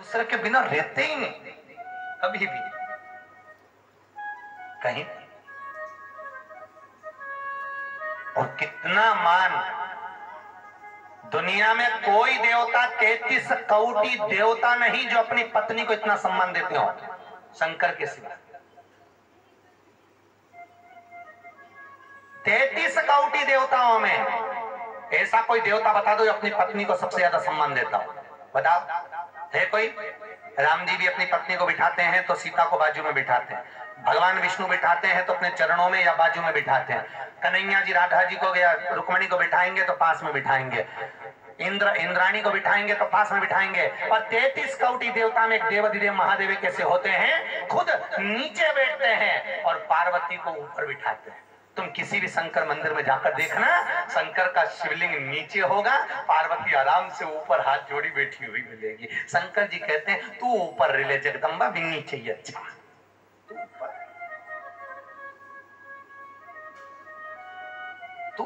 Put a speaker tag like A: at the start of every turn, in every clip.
A: दूसरे के बिना रहते ही नहीं कभी भी कहीं। और कितना मान, दुनिया में कोई देवता 33 कौटी देवता नहीं जो अपनी पत्नी को इतना सम्मान देते हो शंकर के सिवा। 33 कौटी देवताओं में ऐसा कोई देवता बता दो जो अपनी पत्नी को सबसे ज्यादा सम्मान देता हो, बताओ है कोई? राम जी भी अपनी पत्नी को बिठाते हैं तो सीता को बाजू में बिठाते हैं, भगवान विष्णु बिठाते हैं तो अपने चरणों में या बाजू में बिठाते हैं, कन्हैया जी राधा जी को या रुक्मणी को बिठाएंगे तो पास में बिठाएंगे, इंद्राणी को बिठाएंगे तो पास में बिठाएंगे। और 33 कौटी देवता में एक देवाधिदेव महादेव कैसे होते हैं, खुद नीचे बैठते हैं और पार्वती को ऊपर बिठाते हैं। तुम किसी भी शंकर मंदिर में जाकर देखना, शंकर का शिवलिंग नीचे होगा, पार्वती आराम से ऊपर हाथ जोड़ी बैठी हुई मिलेगी। शंकर जी कहते हैं तू ऊपर रिले जगदम्बा, भी नीचे ही अच्छा, तू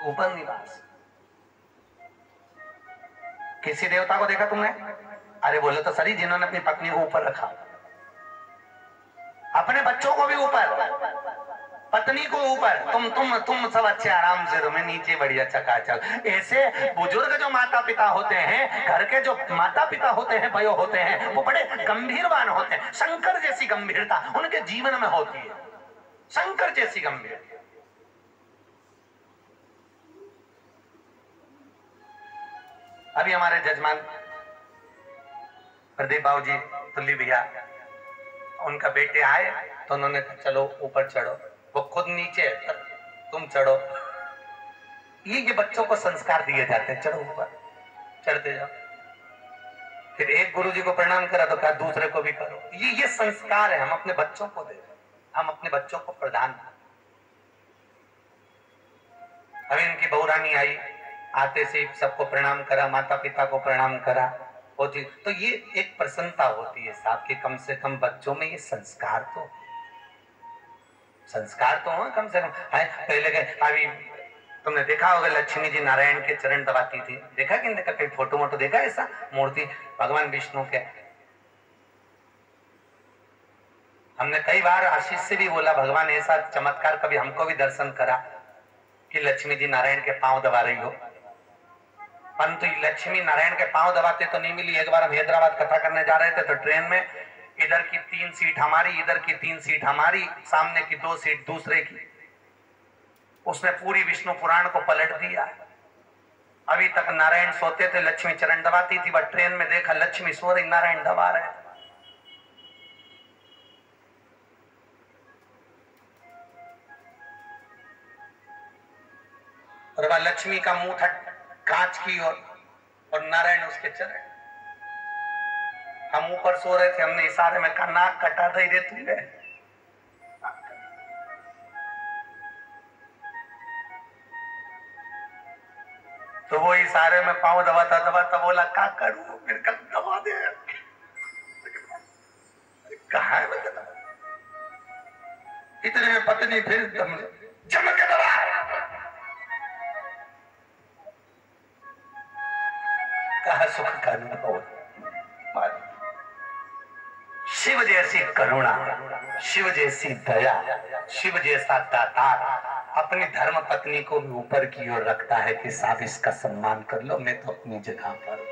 A: ऊपर निवास। किसी देवता को देखा तुमने? अरे बोले तो सही, जिन्होंने अपनी पत्नी को ऊपर रखा, अपने बच्चों को भी ऊपर, पत्नी को ऊपर, तुम सब अच्छे आराम से रहो, मैं नीचे बढ़िया चकाचक। ऐसे बुजुर्ग जो माता पिता होते हैं, घर के जो माता पिता होते हैं, भयो होते हैं, वो बड़े गंभीरवान होते हैं। शंकर जैसी गंभीरता उनके जीवन में होती है, शंकर जैसी गंभीरता। अभी हमारे जजमान प्रदीप बाबू जी, तुल्ली भैया, उनका बेटे आए तो उन्होंने कहा चलो ऊपर चढ़ो, वो खुद नीचे, तुम चढ़ो। ये बच्चों को संस्कार दिए जाते हैं, चढ़ो ऊपर, चढ़ते जाओ। फिर एक गुरु जी को प्रणाम करा तो कहा दूसरे को भी करो। ये संस्कार है, हम अपने बच्चों को दे रहे हैं, हम अपने बच्चों को प्रदान। अभी इनकी बहुरानी आई, आते से सबको प्रणाम करा, माता पिता को प्रणाम करा, होती तो ये एक प्रसन्नता होती है साहब कि कम से कम बच्चों में ये संस्कार तो हो कम से कम। पहले के अभी तुमने देखा होगा लक्ष्मी जी नारायण के चरण दबाती थी, देखा कि नहीं देखा? कहीं फोटो मोटो देखा ऐसा मूर्ति भगवान विष्णु के? हमने कई बार आशीष से भी बोला भगवान ऐसा चमत्कार कभी हमको भी दर्शन करा कि लक्ष्मी जी नारायण के पांव दबा रही हो, परंतु लक्ष्मी नारायण के पांव दबाते तो नहीं मिली। एक बार हम हैदराबाद कथा करने जा रहे थे तो ट्रेन में इधर की 3 सीट हमारी, इधर की 3 सीट हमारी, सामने की 2 सीट दूसरे की। उसने पूरी विष्णु पुराण को पलट दिया। अभी तक नारायण सोते थे, लक्ष्मी चरण दबाती थी, बट ट्रेन में देखा लक्ष्मी सो रही, नारायण दबा रहे। और वह लक्ष्मी का मुंह था कांच की और नारायण उसके चरण। हम ऊपर सो रहे थे, हमने इशारे में कहा नाक कटा दे रे तुमने। तो वो इशारे में पांव दबाता दबाता बोला का करूं, मेरे कल दबा दे। कहा है मतलब इतने में पत्नी फिर चमक के दबा। कहा सुख का अनुभव। शिव जैसी करुणा, शिव जैसी दया, शिव जैसा दातार अपनी धर्म पत्नी को भी ऊपर की ओर रखता है कि साहब इसका सम्मान कर लो, मैं तो अपनी जगह पर।